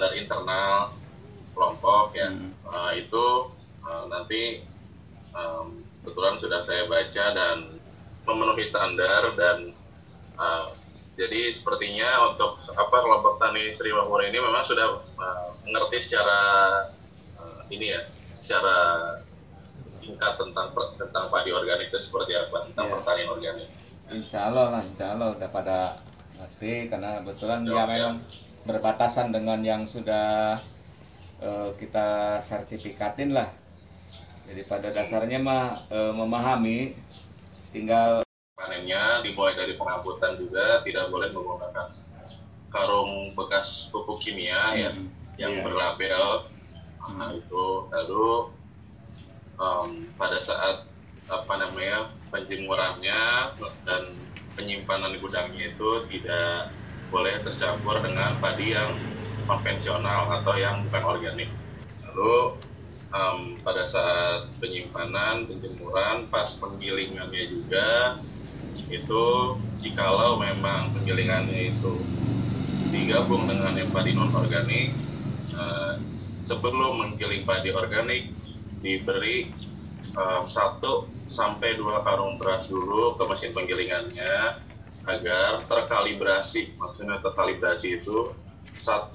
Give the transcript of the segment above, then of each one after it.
standar internal kelompok ya. Itu nanti kebetulan sudah saya baca dan memenuhi standar dan jadi sepertinya untuk kelompok tani Sri Makmur ini memang sudah mengerti secara ini ya, secara singkat tentang padi organik itu seperti apa, tentang pertanian organik. Insya Allah udah pada ngerti karena kebetulan dia memang berbatasan dengan yang sudah kita sertifikatin lah. Jadi pada dasarnya mah memahami, tinggal panennya dimulai dari pengangkutan juga tidak boleh menggunakan karung bekas pupuk kimia yang berlabel. Nah itu lalu pada saat penjemurannya dan penyimpanan di gudangnya itu tidak boleh tercampur dengan padi yang konvensional atau yang bukan organik. Lalu pada saat penyimpanan, penjemuran, pas penggilingannya juga itu jikalau memang penggilingannya itu digabung dengan yang padi non organik, sebelum menggiling padi organik diberi 1 sampai 2 karung beras dulu ke mesin penggilingannya agar terkalibrasi. Maksudnya terkalibrasi itu 1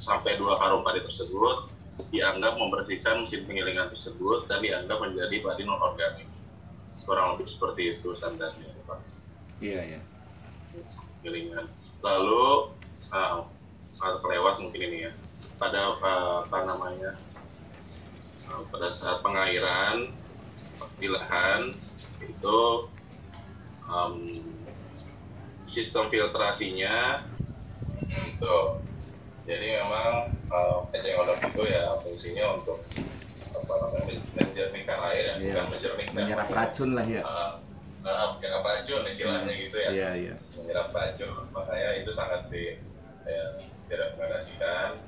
sampai 2 karung padi tersebut dianggap membersihkan mesin penggilingan tersebut dan dianggap menjadi padi non organik. Kurang lebih seperti itu standarnya, Pak. Iya. Penggilingan. Lalu kelewat mungkin ini ya. Pada pada saat pengairan di lahan itu sistem filtrasinya itu jadi memang eceng gondok itu ya fungsinya untuk menjernihkan air ya, bukan menjernihkan, menyerap racun lah ya. Menyerap racun istilahnya gitu ya. Iya. Menyerap racun, makanya itu sangat direkomendasikan.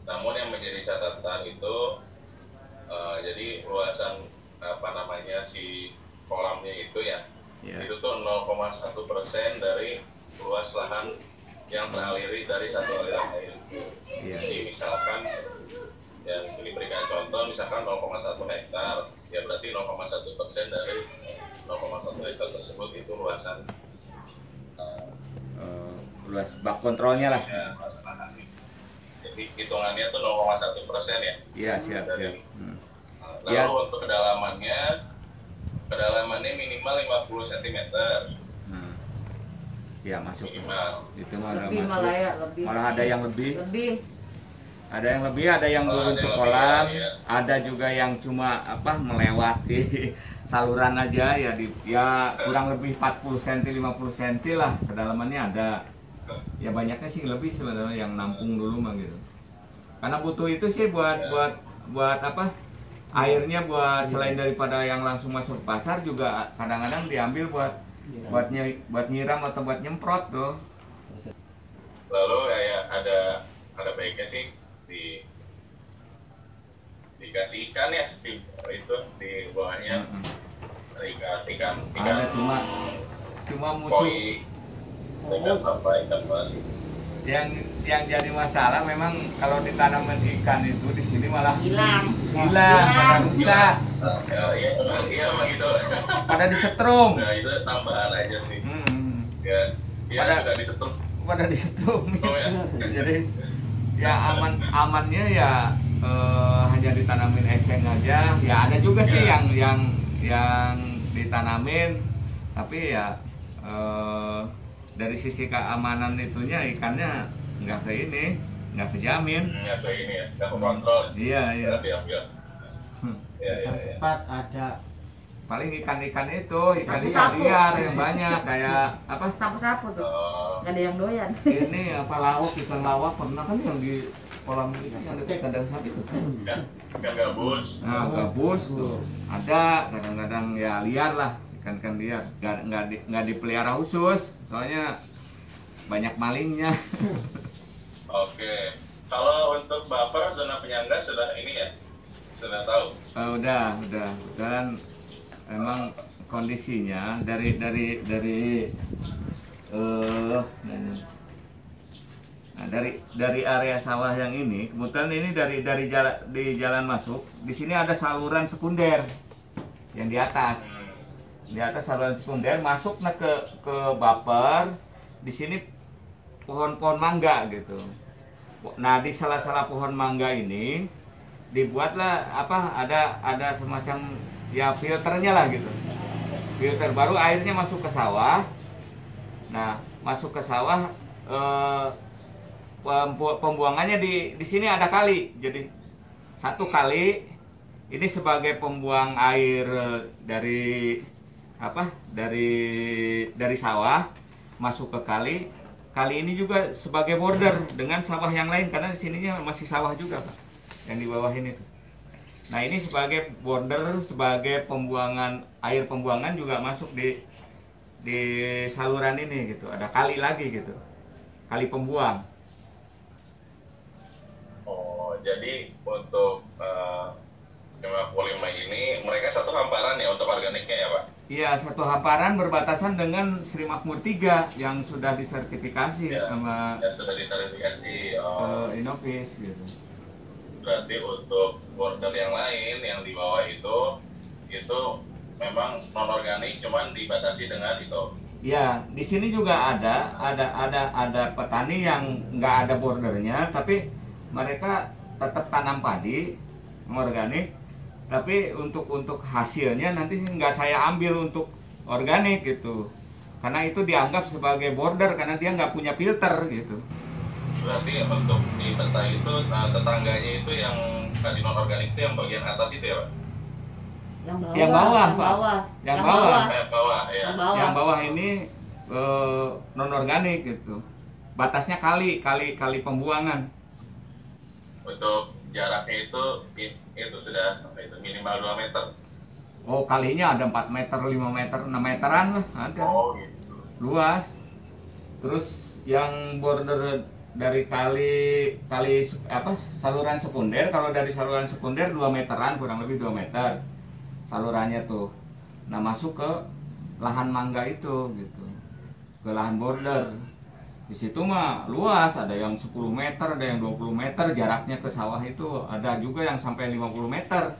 Namun yang menjadi catatan itu jadi luasan si kolamnya itu ya, itu tuh 0,1% dari luas lahan yang teraliri dari satu aliran air. Jadi misalkan yang diberikan contoh misalkan 0,1 hektar, ya berarti 0,1% dari 0,1 hektar tersebut itu luasan luas bak kontrolnya lah. Ya, jadi hitungannya tuh 0,1% ya. Iya, siap. Lalu untuk kedalamannya minimal 50 cm. Ya masuk. Minimal. Itu malah lebih, masuk. Malah ada yang lebih. Ada yang lebih, ada yang turun ke kolam, ada juga yang cuma melewati saluran aja ya kurang lebih 40 cm 50 cm lah kedalamannya ada. Ya banyaknya sih lebih sebenarnya yang nampung dulu mah gitu. Karena butuh itu sih buat airnya buat selain daripada yang langsung masuk pasar juga kadang-kadang diambil buat nyiram atau buat nyemprot tuh. Lalu ya ada baiknya sih dikasih ikan ya di bawahnya ikan ada cuma musuh ikan pari. Yang jadi masalah memang kalau ditanaman ikan itu di sini malah hilang, pada rusak. Iya begitu. Pada disetrum. Nah itu tambahan aja sih. Pada disetrum. Oh, ya. Jadi ya amannya ya hanya ditanamin eceng aja. Ya ada juga sih yang ditanamin, tapi ya dari sisi keamanan itunya ikannya nggak kejamin. Nggak ke ini ya, nggak kontrol. Iya. Sempat ada paling ikan itu ikan liar yang banyak kayak sapu-sapu tuh. Nggak ada yang doyan. Ini ikan lawak pernah kan yang di kolam itu yang dekat kandang sapi itu. Ikan gabus. Nah, gabus tuh ada kadang-kadang ya liar lah. Ikan liar nggak dipelihara khusus soalnya banyak malingnya. Oke, kalau untuk buffer zona penyangga sudah tahu. Udah dan emang kondisinya dari dari area sawah yang ini, kemudian ini dari jalan di jalan masuk, di sini ada saluran sekunder yang di atas. Di atas saluran sekunder masuk ke baper. Di sini pohon-pohon mangga gitu. Nah, di salah-salah pohon mangga ini dibuatlah ada semacam ya filternya lah gitu. Filter baru airnya masuk ke sawah. Nah, masuk ke sawah pembuangannya di sini ada kali. Jadi satu kali ini sebagai pembuang air dari dari sawah masuk ke kali. Kali ini juga sebagai border dengan sawah yang lain karena di sininya masih sawah juga, Pak. Yang di bawah ini tuh. Nah, ini sebagai border, sebagai air pembuangan juga masuk di saluran ini gitu. Ada kali lagi gitu. Kali pembuang. Oh, jadi untuk Kema Polima ini mereka satu hamparan ya untuk organiknya ya, Pak? Iya, satu hamparan berbatasan dengan Sri Makmur 3 yang sudah disertifikasi ya, sama sudah disertifikasi Innovis gitu. Berarti untuk border yang lain yang di bawah itu memang non organik, cuman dibatasi dengan itu. Ya, di sini juga ada petani yang nggak ada bordernya, tapi mereka tetap tanam padi organik. Tapi untuk hasilnya nanti nggak saya ambil untuk organik gitu, karena itu dianggap sebagai border karena dia nggak punya filter gitu. Berarti untuk di peta itu tetangganya itu yang tadi non organik itu yang bagian atas itu ya, Pak? Yang bawah, Pak. Yang bawah. Ya. Yang bawah ini non organik gitu. Batasnya kali pembuangan. Untuk jaraknya itu sudah minimal 2 meter. Oh, kalinya ada 4 meter, 5 meter, 6 meteran lah ada. Oh, gitu. Luas. Terus yang border dari kali saluran sekunder, kalau dari saluran sekunder 2 meteran, kurang lebih 2 meter salurannya tuh. Nah, masuk ke lahan mangga itu gitu. Ke lahan border. Di situ mah luas, ada yang 10 meter, ada yang 20 meter jaraknya ke sawah itu, ada juga yang sampai 50 meter.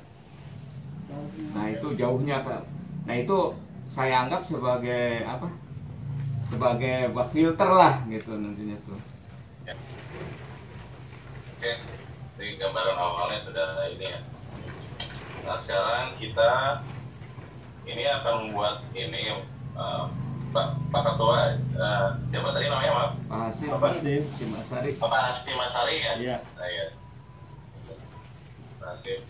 Nah, itu jauhnya, Kak. Nah, itu saya anggap sebagai sebagai filter lah gitu nantinya tuh. Oke, di gambaran awalnya sudah ini ya. Nah, sekarang kita ini akan membuat ini Pak Ketua, siapa tadi namanya, Maaf? Pak Hasim Masari. Pak Hasim Masari ya? Iya. Nah, ya. Hasim.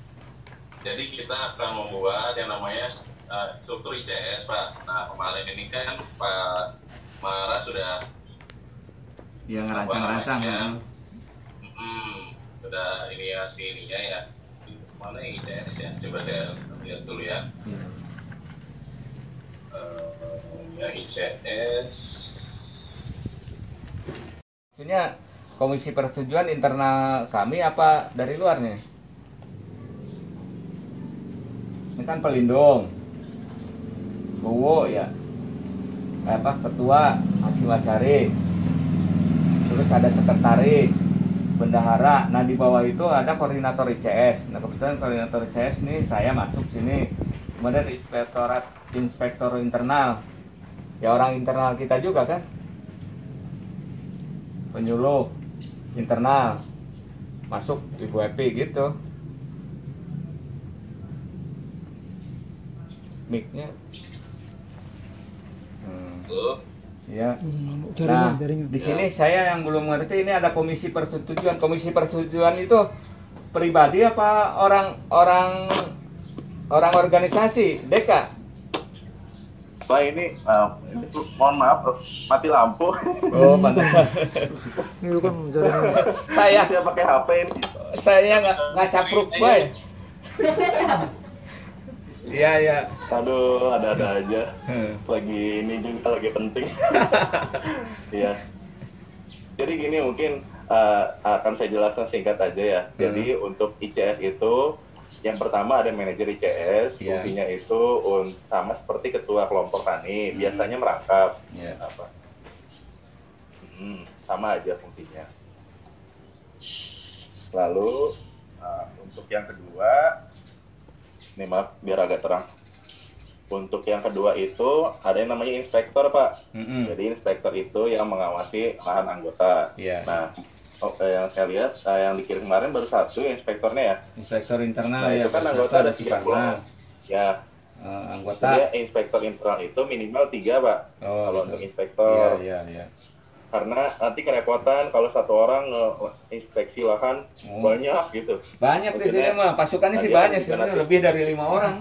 Jadi kita akan membuat yang namanya struktur ICS, Pak. Nah, kemarin ini kan Pak Mara sudah ngerancang-rancang ya. Sudah ininya ya. Mana yang ICS ya? Coba saya lihat dulu ya. Ya, ICS. Maksudnya komisi persetujuan internal kami apa dari luarnya? Ini kan pelindung, Bowo ya, ketua Hasim Masari, terus ada sekretaris, bendahara. Nah, di bawah itu ada koordinator ICS. Nah, kebetulan koordinator ICS nih saya masuk sini. Kemudian inspektor internal, ya orang internal kita juga kan, penyuluh internal masuk Ibu Epi gitu. Mic-nya ya. Nah, di sini saya yang belum ngerti, ini ada komisi persetujuan. Komisi persetujuan itu pribadi apa orang organisasi Deka? Pak, ini mohon maaf, mati lampu. Oh, pantas. Ini kan Saya pakai HP ini. Saya nggak capruk, boy. Iya. Aduh, ada aja. Lagi ini juga lagi penting. Iya. Jadi gini, mungkin akan saya jelaskan singkat aja ya. Jadi untuk ICS itu yang pertama ada manajer ICS, fungsinya itu sama seperti ketua kelompok tani, biasanya merangkap. Sama aja fungsinya. Lalu untuk yang kedua, nih maaf biar agak terang. Untuk yang kedua itu ada yang namanya inspektor, Pak. Jadi inspektor itu yang mengawasi lahan anggota. Nah, yang saya lihat yang dikirim kemarin baru satu ya inspektornya ya. Inspektor internal Nah, ya. itu kan anggota ada 30. Ya. Anggota. Jadi inspektor internal itu minimal 3, Pak. Kalau untuk inspektor. Iya. Karena nanti kerepotan kalau satu orang inspeksi lahan banyak gitu. Banyak di sini mah, pasukannya sih banyak sebenarnya, lebih dari 5 orang.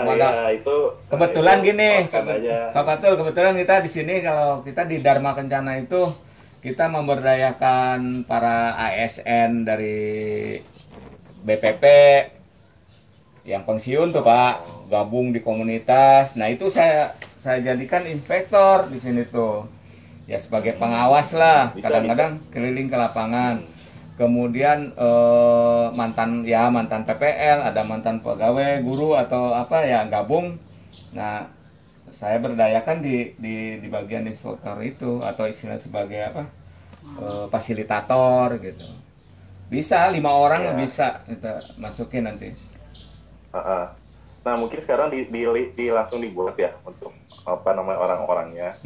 Ya itu kebetulan gini, Pak Fatul, kebetulan kita di sini kalau kita di Dharma Kencana itu kita memberdayakan para ASN dari BPP yang pensiun tuh Pak, gabung di komunitas. Nah itu saya jadikan inspektor di sini tuh, ya sebagai pengawas lah. Kadang-kadang keliling ke lapangan. Kemudian mantan PPL, ada mantan pegawai, guru atau apa ya gabung. Nah, saya berdayakan di bagian inspektor itu atau istilah sebagai apa? Fasilitator gitu. Bisa 5 orang bisa kita masukin nanti. Nah, mungkin sekarang langsung dibuat ya untuk apa namanya orang-orangnya.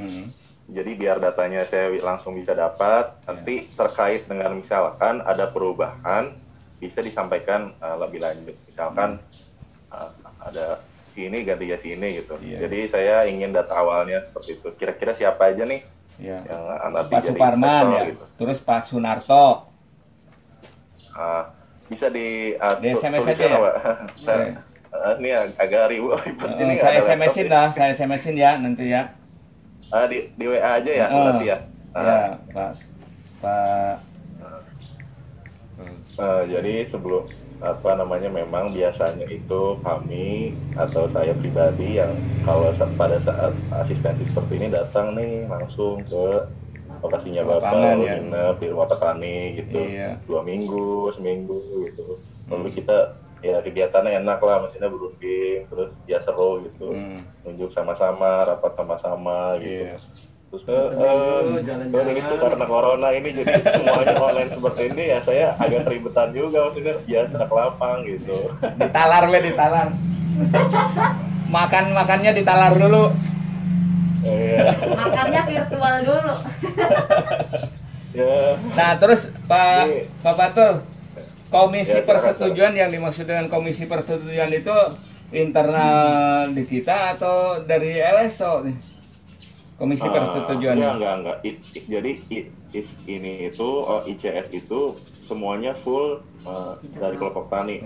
Jadi biar datanya saya langsung bisa dapat, nanti terkait dengan misalkan ada perubahan, bisa disampaikan lebih lanjut. Misalkan ada sini ganti ya sini gitu. Jadi saya ingin data awalnya seperti itu. Kira-kira siapa aja nih yang nanti Pak Suparman ya, gitu. Terus Pak Sunarto. Bisa di SMS aja ya? Ini agak ribet. Saya SMS-in ya nanti ya. Di WA aja ya nanti ya. Ya, Pak. Jadi sebelum apa namanya memang biasanya itu kami atau saya pribadi yang kalau pada saat asistensi seperti ini datang nih langsung ke lokasinya Bapak, nginep di rumah petani gitu, 2 minggu, seminggu gitu. Lalu kita ya kegiatannya enak lah, maksudnya berunding, terus ya seru gitu, nunjuk sama-sama, rapat sama-sama gitu. Terus itu karena corona ini jadi semuanya online seperti ini ya saya agak keribetan juga, maksudnya biasa ke lapang gitu. Ditalar. Makannya ditalar dulu. Makannya virtual dulu. Nah terus Pak Fatul, komisi persetujuan yang dimaksud dengan komisi persetujuan itu internal di kita atau dari LSO nih? Komisi persetujuannya? Enggak. Jadi ini itu ICS itu semuanya full dari kelompok tani.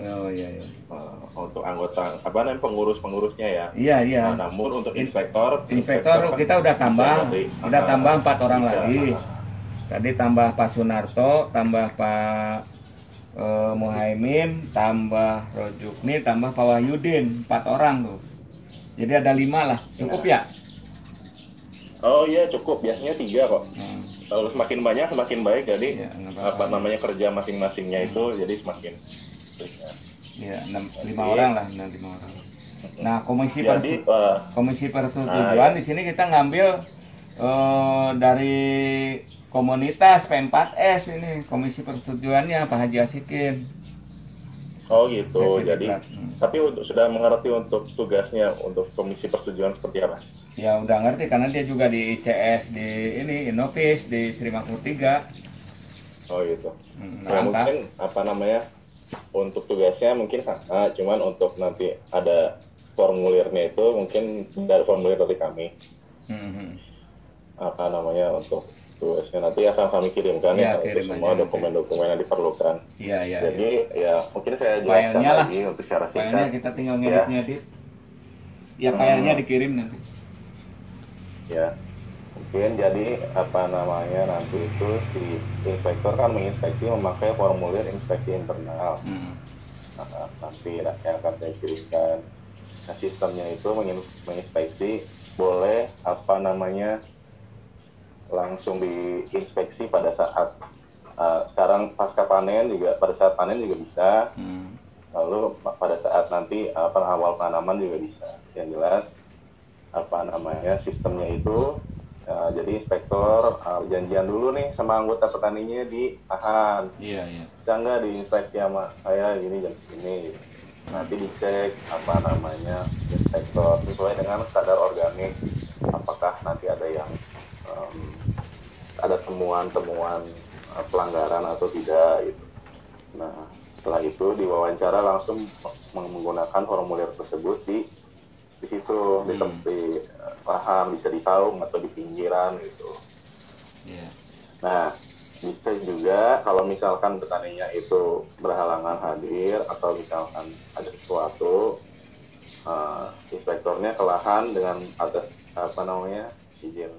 Untuk anggota apa namanya pengurusnya ya. Iya. Namun untuk inspektor kita udah tambah 4 orang lagi. Tadi tambah Pak Sunarto, tambah Pak Muhaimin, tambah Rojukni, tambah Pak Wahyudin, 4 orang tuh. Jadi ada 5 lah, cukup ya? Oh iya cukup, biasanya 3 kok. Kalau semakin banyak semakin baik, jadi apa namanya kerja masing-masingnya itu jadi semakin. Iya, 5 orang lah, 5 orang. Nah komisi persetujuan di sini kita ngambil dari komunitas P4S ini, komisi persetujuannya Pak Haji Asikin. Oh gitu, jadi tapi sudah mengerti untuk tugasnya untuk komisi persetujuan seperti apa? Ya udah ngerti karena dia juga di ICS di ini Innovis di Sri Makmur 3. Oh gitu. Nah, mungkin apa namanya untuk tugasnya mungkin sama, cuman untuk nanti ada formulirnya itu mungkin dari formulir dari kami. Apa namanya untuk tugasnya nanti akan kami kirimkan ya semua dokumen-dokumen yang diperlukan. Iya. Jadi ya mungkin saya jelaskan lagi untuk secara singkat. Filenya kita tinggal ngedit. Ya filenya dikirim nanti. Ya mungkin jadi apa namanya nanti itu si inspektor kan menginspeksi memakai formulir inspeksi internal. Nanti yang akan saya kirimkan. Nah, sistemnya itu menginspeksi boleh apa namanya langsung diinspeksi pada saat sekarang pasca panen juga, pada saat panen juga bisa. Lalu pada saat nanti awal tanaman juga bisa. Yang jelas apa namanya sistemnya itu Jadi inspektor janjian dulu nih sama anggota petaninya di lahan. Iya, iya. Bisa nggak diinspeksi sama saya gini jam segini. Nanti dicek apa namanya inspektor sesuai dengan standar organik. Apakah nanti ada yang ada temuan-temuan pelanggaran atau tidak gitu. Nah, setelah itu diwawancara langsung menggunakan formulir tersebut di situ di tepi lahan, bisa di saung atau di pinggiran gitu. Yeah. Nah, bisa juga kalau misalkan petaninya itu berhalangan hadir atau misalkan ada sesuatu, inspektornya ke lahan dengan atas izin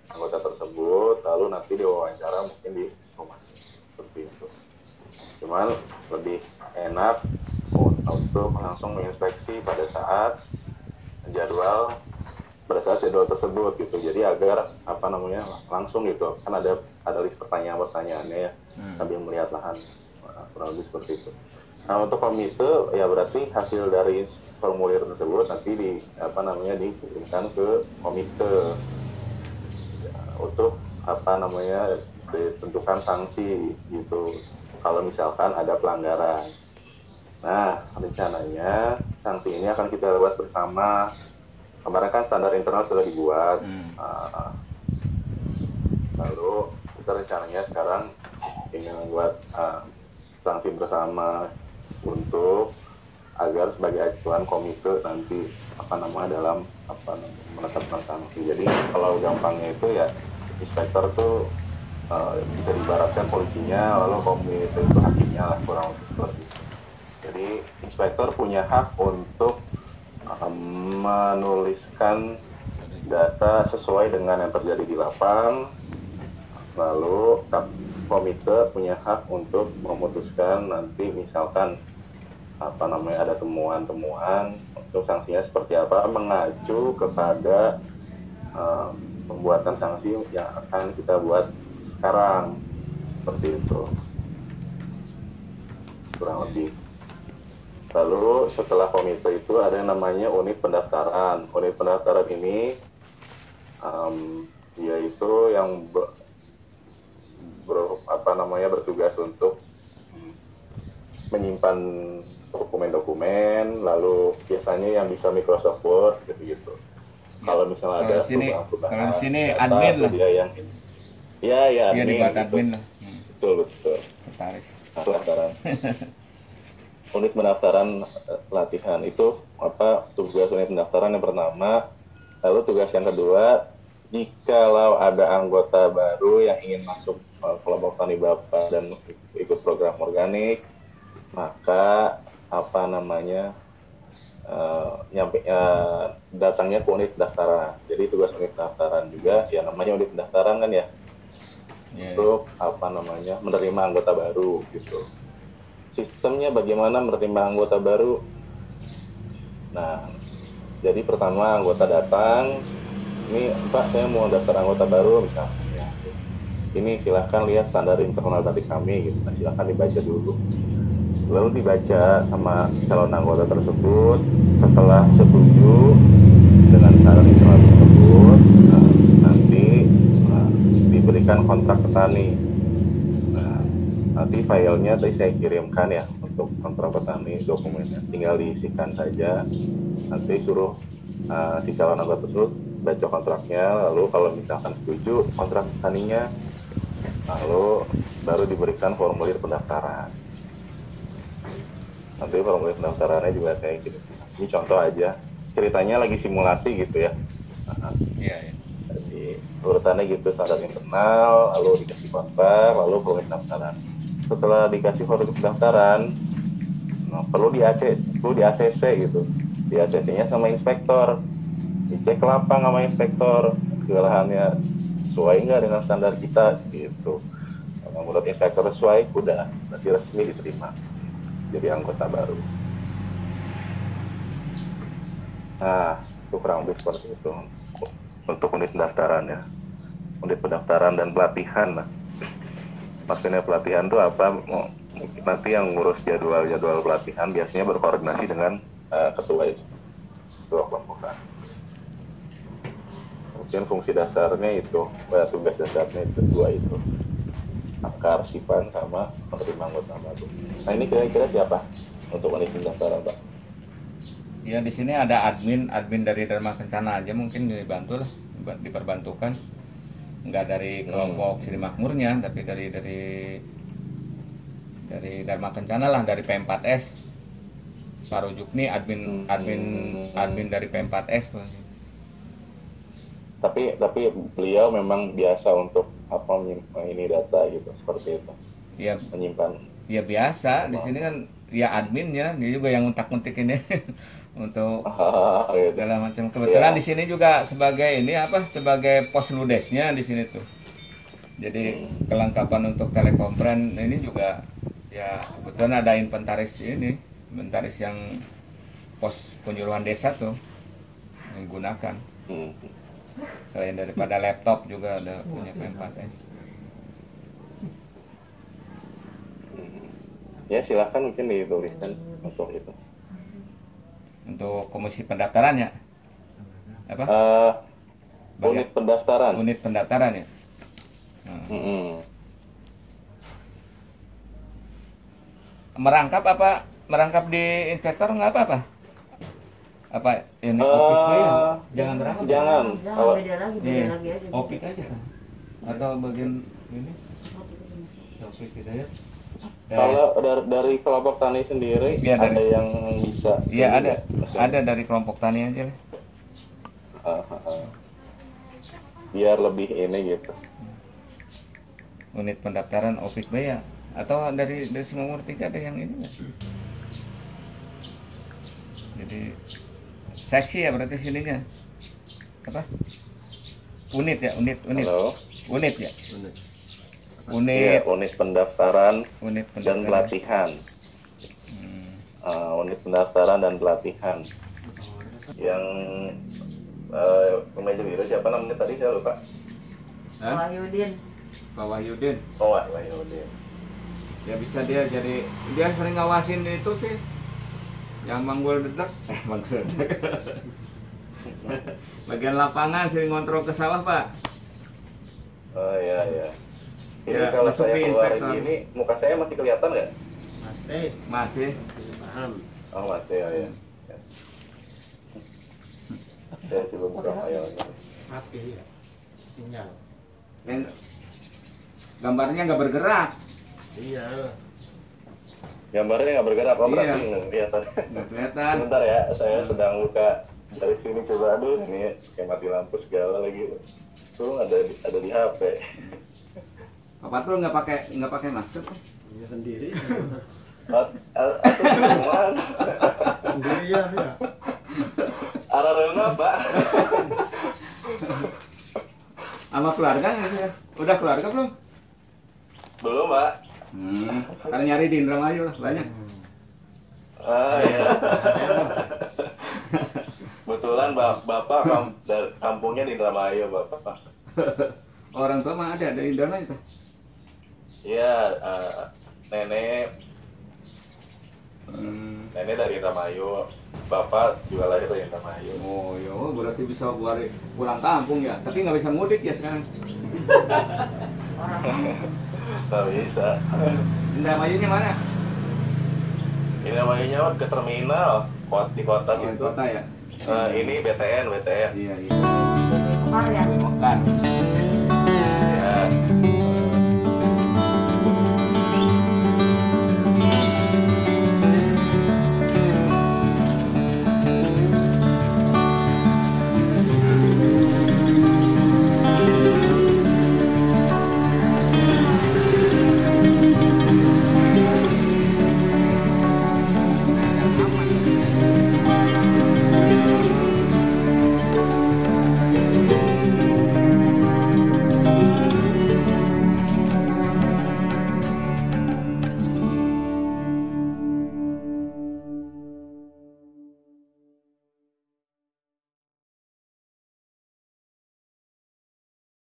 anggota tersebut, lalu nanti diwawancara mungkin di rumah seperti itu. Cuman lebih enak untuk langsung menginspeksi pada saat jadwal tersebut gitu. Jadi agar langsung gitu, kan ada list pertanyaannya ya, sambil melihat lahan, kurang lebih seperti itu. Nah, untuk komite ya berarti hasil dari formulir tersebut nanti dikirimkan ke komite untuk ditentukan sanksi gitu kalau misalkan ada pelanggaran. Nah, rencananya sanksi ini akan kita buat bersama. Kemarin kan standar internal sudah dibuat. Lalu kita rencananya sekarang ingin membuat sanksi bersama untuk agar sebagai acuan komite nanti dalam menetapkan sanksi. Jadi kalau gampangnya itu ya inspektor tuh bisa diibaratkan polisinya, lalu komite itu hakimnya lah, kurang lebih seperti itu. Jadi inspektor punya hak untuk menuliskan data sesuai dengan yang terjadi di lapang, lalu komite punya hak untuk memutuskan nanti misalkan ada temuan-temuan untuk sanksinya seperti apa, mengacu kepada pembuatan sanksi yang akan kita buat sekarang, seperti itu kurang lebih. Lalu setelah komite itu ada yang namanya unit pendaftaran. Unit pendaftaran ini yaitu yang bertugas untuk menyimpan dokumen-dokumen, lalu biasanya yang bisa Microsoft Word gitu-gitu. Kalau misalnya ada perubahan, kalau di sini admin lah. Dia yang ini. Ya, admin. Iya, dibuat admin lah. Betul. Tertarik. Pendaftaran. Unit pendaftaran latihan itu tugas unit pendaftaran yang pertama. Lalu tugas yang kedua, jikalau ada anggota baru yang ingin masuk kelompok tani Bapak dan ikut program organik, maka datangnya ke unit pendaftaran. Jadi tugas unit pendaftaran juga ya, namanya unit pendaftaran kan ya, untuk menerima anggota baru gitu. Sistemnya bagaimana menerima anggota baru? Nah, jadi pertama anggota datang, ini Pak saya mau daftar anggota baru misalnya. Ini silahkan lihat standar internal dari kami gitu. Nah, silahkan dibaca dulu. Lalu dibaca sama calon anggota tersebut. Setelah setuju dengan standar internal tersebut, nanti diberikan kontrak petani. Nanti filenya tadi saya kirimkan ya untuk kontrak petani, dokumennya tinggal diisikan saja. Nanti suruh si calon anggota tersebut baca kontraknya, lalu kalau misalkan setuju kontrak petaninya, lalu baru diberikan formulir pendaftaran. Nanti formulir pendaftarannya juga kayak gitu. Ini contoh aja, ceritanya lagi simulasi gitu ya. Iya. Jadi urutannya gitu, standar internal, lalu dikasih kontrak, lalu formulir pendaftaran. Setelah dikasih formulir pendaftaran, perlu di ACC gitu. Di ACC-nya sama inspektor. Dicek lapang sama inspektor, lahannya sesuai nggak dengan standar kita gitu. Kalau menurut inspektor sesuai, udah berarti resmi diterima jadi anggota baru. Nah, itu kurang lebih seperti itu untuk unit pendaftaran ya. Unit pendaftaran dan pelatihan lah. Maksudnya pelatihan itu apa? Nanti yang ngurus jadwal pelatihan biasanya berkoordinasi dengan ketua kelompokan. mungkin fungsi dasarnya itu, tugas dasarnya itu dua itu, kearsipan sama penerima anggota baru. Nah ini kira-kira siapa untuk unit pendaftaran Pak? Ya di sini ada admin dari Dharma Kencana aja mungkin dibantu lah, diperbantukan. Enggak dari kelompok Sri Makmurnya, tapi dari Dharma Kencana lah, dari P4S. Pak Rujukni admin dari P4S tuh. Tapi beliau memang biasa untuk apa ini data gitu seperti itu. Iya, menyimpan. Ya biasa, di sini kan ya adminnya, dia juga yang untak-untik ini untuk gitu. segala macam. Kebetulan di sini juga sebagai sebagai pos ludesnya di sini tuh. Jadi kelengkapan untuk telekompren ini juga ya kebetulan ada inventaris yang pos penyuluhan desa tuh digunakan. Selain daripada laptop juga ada punya P4S. Ya silahkan mungkin dituliskan untuk itu. Untuk komisi pendaftaran ya? Apa? Unit pendaftaran. Unit pendaftaran ya? Merangkap apa? Merangkap di inspektor nggak apa-apa? Apa ini opik ya? Jangan merangkap. Jangan. Beda lagi aja. Opik aja kan? Atau bagian ini? Opik gitu ya? Kalau dari kelompok tani sendiri ya, ada yang bisa? Iya ada dari kelompok tani aja lah. Biar lebih ini gitu. Unit pendaftaran opik ya? Atau dari Sumur 3 ada yang ini nggak? Jadi seksi ya berarti sininya apa? Unit ya, unit. Halo? Unit ya. Iya, unit pendaftaran dan pelatihan. Unit pendaftaran dan pelatihan. Yang meja biru siapa namanya tadi saya lupa. Pak Wahyudin. Pak Wahyudin. Oh, Wahyudin. Ya bisa dia sering ngawasin itu sih. Yang manggul dedek, bagian lapangan sering ngontrol ke sawah Pak. Oh iya. Ini Ya, kalau masuk saya di keluar inspektor. gini, muka saya masih kelihatan nggak? Masih. Paham. Oh masih ya. Saya coba buka file ini. Mati ya, sinyal. Dan gambarnya nggak bergerak. Iya. Gambarnya nggak bergerak, oh Iya. berarti nggak kelihatan. Nggak kelihatan. Sebentar ya, saya sedang buka dari sini coba. Aduh, ini kayak mati lampu segala lagi. Tuh ada di HP. Pak Patul nggak pakai masker kan? Iya sendiri. Atau cuman Sendirian ya. arah rendah Pak. Sama keluarga nggak sih? Udah keluarga belum? Belum Pak. Karena nyari di Indramayu lah banyak. Iya. Kebetulan Bapak kampungnya di Indramayu Bapak. Orang tua mah ada di Indramayu tuh. Iya, nenek dari Indramayu, bapak juga lahir dari Indramayu. Oh iya, berarti bisa pulang kampung ya. Tapi nggak bisa mudik ya sekarang. Nggak bisa. Indramayunya mana? Indramayunya ke terminal, di kota Di situ. kota ya. Ini BTN. Iya. Mekar ya. Mekar.